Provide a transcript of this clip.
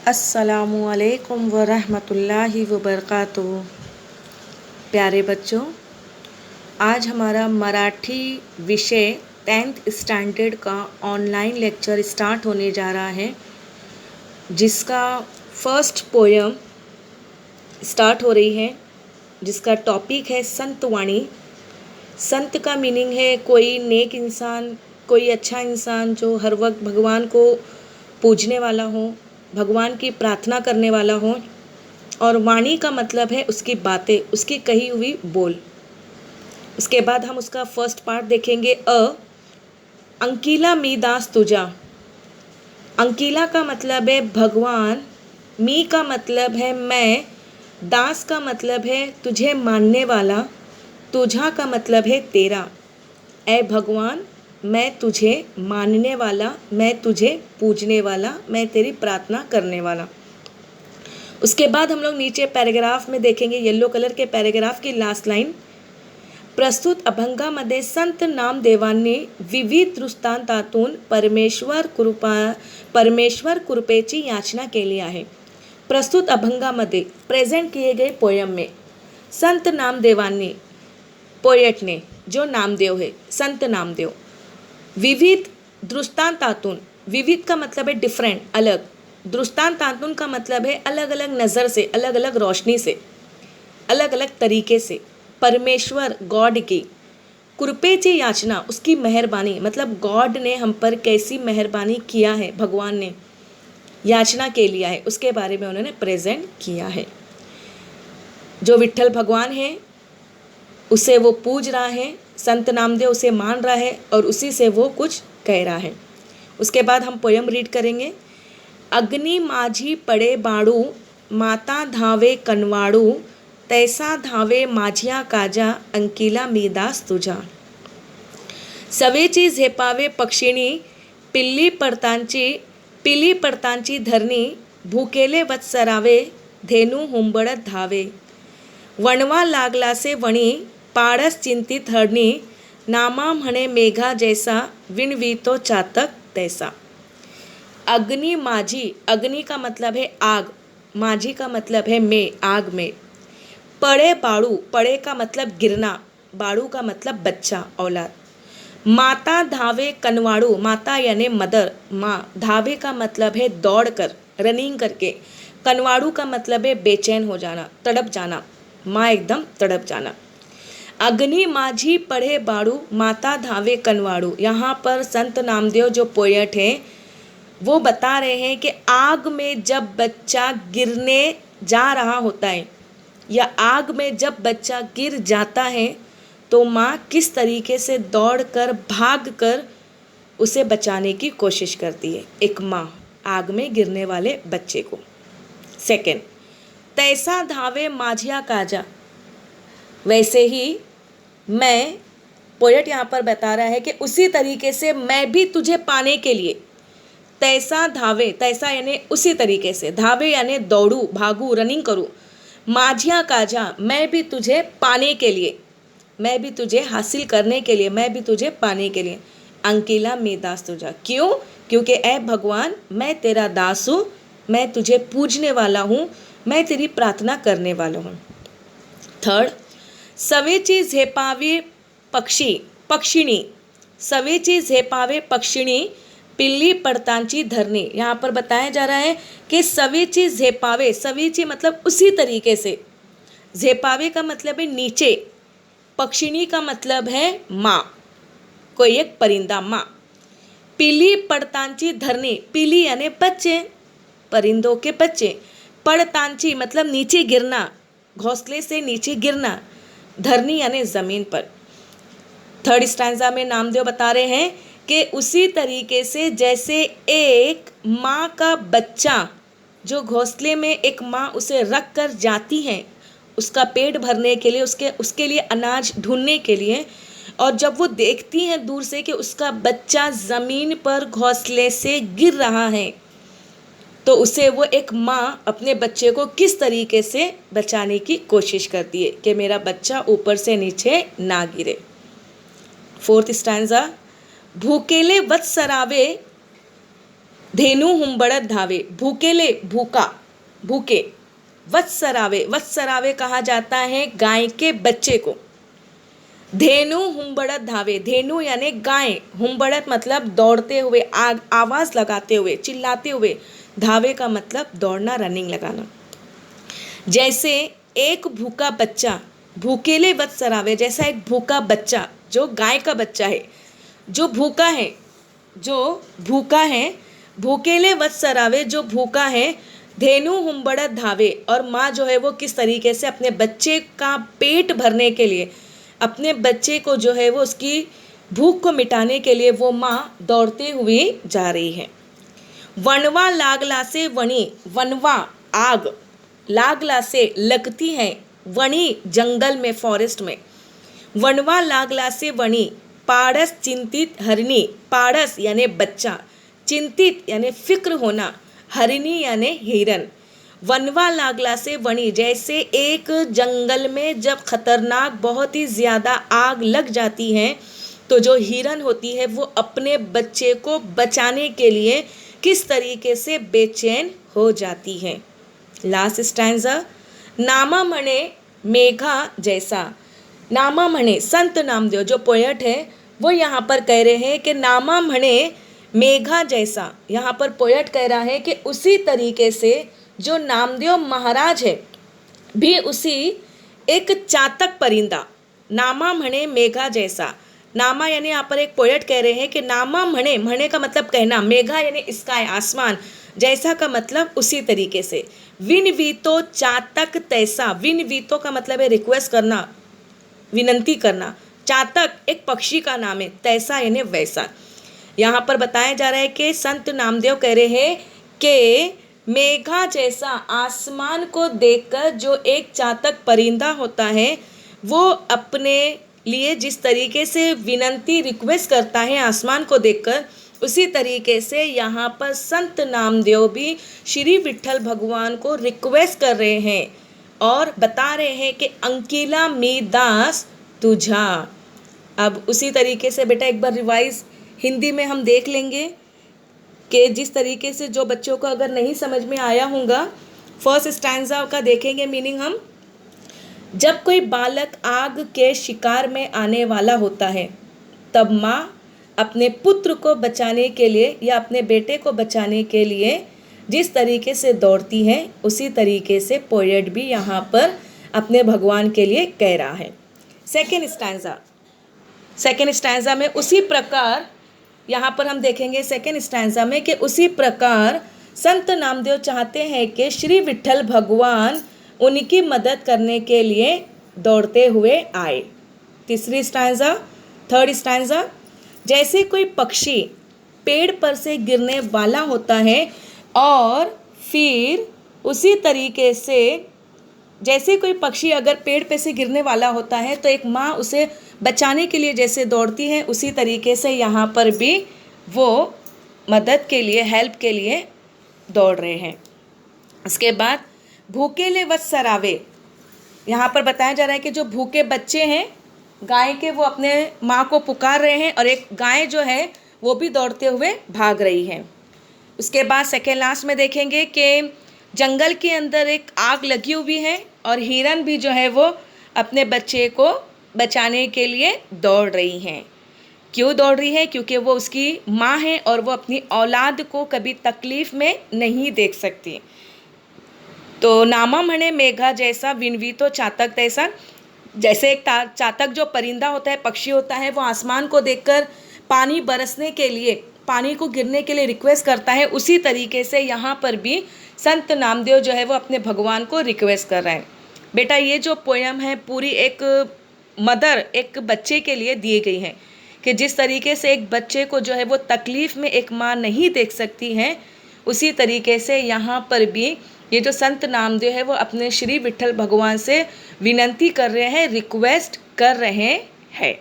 अस्सलामुअलैकुम वरहमतुल्लाहि वबरकातुहू। प्यारे बच्चों, आज हमारा मराठी विषय 10th स्टैंडर्ड का ऑनलाइन लेक्चर स्टार्ट होने जा रहा है, जिसका फर्स्ट पोयम स्टार्ट हो रही है, जिसका टॉपिक है संत वाणी। संत का मीनिंग है कोई नेक इंसान, कोई अच्छा इंसान जो हर वक्त भगवान को पूजने वाला हो, भगवान की प्रार्थना करने वाला हो। और वाणी का मतलब है उसकी बातें, उसकी कही हुई बोल। उसके बाद हम उसका फर्स्ट पार्ट देखेंगे। अंकिला मी दास तुझा। अंकिला का मतलब है भगवान, मी का मतलब है मैं, दास का मतलब है तुझे मानने वाला, तुझा का मतलब है तेरा। ऐ भगवान, मैं तुझे मानने वाला, मैं तुझे पूजने वाला, मैं तेरी प्रार्थना करने वाला। उसके बाद हम लोग नीचे पैराग्राफ में देखेंगे, येलो कलर के पैराग्राफ की लास्ट लाइन। प्रस्तुत अभंगामध्ये संत नामदेवांनी विविध दृष्टांतातून परमेश्वर कृपेची याचना केली आहे। प्रस्तुत अभंगामध्ये प्रेझेंट किए गए पोयम में संत नामदेवांनी, पोएट ने, जो नामदेव है, संत नामदेव, विविध दृष्टांतातून, विविध का मतलब है डिफरेंट, अलग, दृष्टांतातून का मतलब है अलग अलग नज़र से, अलग अलग रोशनी से, अलग अलग तरीके से, परमेश्वर गॉड की कृपेची याचना, उसकी मेहरबानी, मतलब गॉड ने हम पर कैसी मेहरबानी किया है, भगवान ने याचना के लिया है, उसके बारे में उन्होंने प्रेजेंट किया है। जो विट्ठल भगवान है उसे वो पूज रहा है, संत नामदेव उसे मान रहा है और उसी से वो कुछ कह रहा है। उसके बाद हम पोयम रीड करेंगे। अग्नि माझी पड़े बाड़ू, माता धावे कनवाड़ू, तैसा धावे माझिया काजा, अंकिला मी दास तुझा। सवेची झेपावे पक्षिणी, पिली पडतांची धरणी, भुकेले वत्सरावे, धेनू हुंबडत धावे। वणवा लागलासे वणी, पाडस चिंतित हरणी, नामा म्हणे मेघा जैसा, विणवीतो चातक तैसा। अग्नि माझी, अग्नि का मतलब है आग, माझी का मतलब है मैं, आग में। पड़े बाड़ू, पड़े का मतलब गिरना, बाड़ू का मतलब बच्चा, औलाद। माता धावे कनवाड़ू, माता यानी मदर, माँ। धावे का मतलब है दौड़ कर, रनिंग करके। कनवाड़ू का मतलब है बेचैन हो जाना, तड़प जाना, माँ एकदम तड़प जाना। अग्नि माझी पढ़े बाड़ू, माता धावे कनवाड़ू। यहाँ पर संत नामदेव जो पोएट हैं वो बता रहे हैं कि आग में जब बच्चा गिरने जा रहा होता है या आग में जब बच्चा गिर जाता है तो माँ किस तरीके से दौड़कर, भागकर उसे बचाने की कोशिश करती है, एक माँ आग में गिरने वाले बच्चे को। सेकंड, तैसा धावे माझिया काजा, वैसे ही मैं, पोएट यहाँ पर बता रहा है कि उसी तरीके से मैं भी तुझे पाने के लिए, तैसा धावे, तैसा यानी उसी तरीके से, धावे यानी दौड़ू, भागू, रनिंग करूँ, माझिया काजा, मैं भी तुझे पाने के लिए, मैं भी तुझे हासिल करने के लिए, मैं भी तुझे पाने के लिए। अंकिला मी दास तुझा, क्यों? क्योंकि ऐ भगवान, मैं तेरा दास हूँ, मैं तुझे पूजने वाला हूँ, मैं तेरी प्रार्थना करने वाला हूँ। थर्ड, सवेची झेपावे पक्षिणी, सवेची झेपावे पक्षिणी, पिल्ली पडतांची धरणी। यहाँ पर बताया जा रहा है कि सवेची झेपावे, सवेची मतलब उसी तरीके से, झेपावे का मतलब है नीचे, पक्षिणी का मतलब है माँ, कोई एक परिंदा, माँ। पिली पडतांची धरणी, पिली यानी बच्चे, परिंदों के बच्चे। पडतांची मतलब नीचे गिरना, घोंसले से नीचे गिरना, धरनी यानी ज़मीन पर। थर्ड स्टैंजा में नामदेव बता रहे हैं कि उसी तरीके से जैसे एक माँ का बच्चा जो घोंसले में एक माँ उसे रख कर जाती है उसका पेट भरने के लिए, उसके लिए अनाज ढूंढने के लिए, और जब वो देखती हैं दूर से कि उसका बच्चा ज़मीन पर घोंसले से गिर रहा है तो उसे वो एक माँ अपने बच्चे को किस तरीके से बचाने की कोशिश करती है कि मेरा बच्चा ऊपर से नीचे ना गिरे। फोर्थ स्टैंजा, भूकेले वत्सरावे, धेनु हुंबड़त धावे, भूकेले भूका, भूके, वत्सरावे, वत्सरावे कहा जाता है गाय के बच्चे को। धेनु हुंबड़त धावे, धेनु यानी गाय, हुंबड़त मतलब दौड़ते हुए, आवाज लगाते हुए, चिल्लाते हुए, धावे का मतलब दौड़ना, रनिंग लगाना। जैसे एक भूखा बच्चा, भूकेले वत्सरावे, जैसा एक भूखा बच्चा जो गाय का बच्चा है, जो भूखा है, जो भूखा है, भूकेले वत्सरावे जो भूखा है, धेनु हुंबड़त धावे, और माँ जो है वो किस तरीके से अपने बच्चे का पेट भरने के लिए, अपने बच्चे को जो है वो उसकी भूख को मिटाने के लिए वो माँ दौड़ते हुए जा रही है। वनवा लागला से वणी, वनवा आग, लागला से लगती है, वणी जंगल में, फॉरेस्ट में, वनवा लागला से वणी, पाड़स चिंतित हरिणी, पाड़स यानी बच्चा, चिंतित यानी फिक्र होना, हरिणी यानी हिरन। वनवा लागला से वणी, जैसे एक जंगल में जब खतरनाक बहुत ही ज़्यादा आग लग जाती है तो जो हिरन होती है वो अपने बच्चे को बचाने के लिए किस तरीके से बेचैन हो जाती है। लास्ट स्टैंजा, नामा मणे मेघा जैसा, नामा मणे, संत नामदेव जो पोएट है वो यहाँ पर कह रहे हैं कि नामा मणे मेघा जैसा, यहाँ पर पोएट कह रहा है कि उसी तरीके से जो नामदेव महाराज है भी उसी एक चातक परिंदा, नामा मणे मेघा जैसा, नामा यानी यहाँ पर एक पोएट कह रहे हैं कि नामा मणे, मणे का मतलब कहना, मेघा यानी स्काई आसमान, जैसा का मतलब उसी तरीके से, विनवीतो चातक तैसा, विनवीतो का मतलब है रिक्वेस्ट करना, विनंती करना, चातक एक पक्षी का नाम है, तैसा यानी वैसा। यहाँ पर बताया जा रहा है कि संत नामदेव कह रहे हैं कि मेघा जैसा, आसमान को देखकर जो एक चातक परिंदा होता है वो अपने लिए जिस तरीके से विनंती रिक्वेस्ट करता है आसमान को देखकर, उसी तरीके से यहाँ पर संत नामदेव भी श्री विट्ठल भगवान को रिक्वेस्ट कर रहे हैं और बता रहे हैं कि अंकिला मी दास तुझा। अब उसी तरीके से बेटा एक बार रिवाइज हिंदी में हम देख लेंगे कि जिस तरीके से जो बच्चों को अगर नहीं समझ में आया होगा, फर्स्ट स्टैंजा का देखेंगे मीनिंग हम। जब कोई बालक आग के शिकार में आने वाला होता है तब माँ अपने पुत्र को बचाने के लिए या अपने बेटे को बचाने के लिए जिस तरीके से दौड़ती है, उसी तरीके से पोएट भी यहाँ पर अपने भगवान के लिए कह रहा है। सेकेंड स्टैंजा में उसी प्रकार यहाँ पर हम देखेंगे सेकेंड स्टैंजा में कि उसी प्रकार संत नामदेव चाहते हैं कि श्री विट्ठल भगवान उनकी मदद करने के लिए दौड़ते हुए आए। तीसरी स्टैंजा, थर्ड स्टैंजा, जैसे कोई पक्षी पेड़ पर से गिरने वाला होता है और फिर उसी तरीके से जैसे कोई पक्षी अगर पेड़ पे से गिरने वाला होता है तो एक माँ उसे बचाने के लिए जैसे दौड़ती है, उसी तरीके से यहाँ पर भी वो मदद के लिए, हेल्प के लिए दौड़ रहे हैं। इसके बाद भूकेले वत्सरावे, यहाँ पर बताया जा रहा है कि जो भूखे बच्चे हैं गाय के, वो अपने माँ को पुकार रहे हैं और एक गाय जो है वो भी दौड़ते हुए भाग रही है। उसके बाद सेकेंड लास्ट में देखेंगे कि जंगल के अंदर एक आग लगी हुई है और हिरन भी जो है वो अपने बच्चे को बचाने के लिए दौड़ रही हैं। क्यों दौड़ रही है? क्योंकि वो उसकी माँ है और वो अपनी औलाद को कभी तकलीफ़ में नहीं देख सकती। तो नामा मणे मेघा जैसा विनवी तो चातक तैसा, जैसे एक चातक जो परिंदा होता है, पक्षी होता है, वो आसमान को देखकर पानी बरसने के लिए, पानी को गिरने के लिए रिक्वेस्ट करता है, उसी तरीके से यहाँ पर भी संत नामदेव जो है वो अपने भगवान को रिक्वेस्ट कर रहे हैं। बेटा ये जो पोयम है पूरी एक मदर, एक बच्चे के लिए दी गई है कि जिस तरीके से एक बच्चे को जो है वो तकलीफ़ में एक माँ नहीं देख सकती है, उसी तरीके से यहाँ पर भी ये जो संत नामदेव है वो अपने श्री विट्ठल भगवान से विनंती कर रहे हैं, रिक्वेस्ट कर रहे हैं।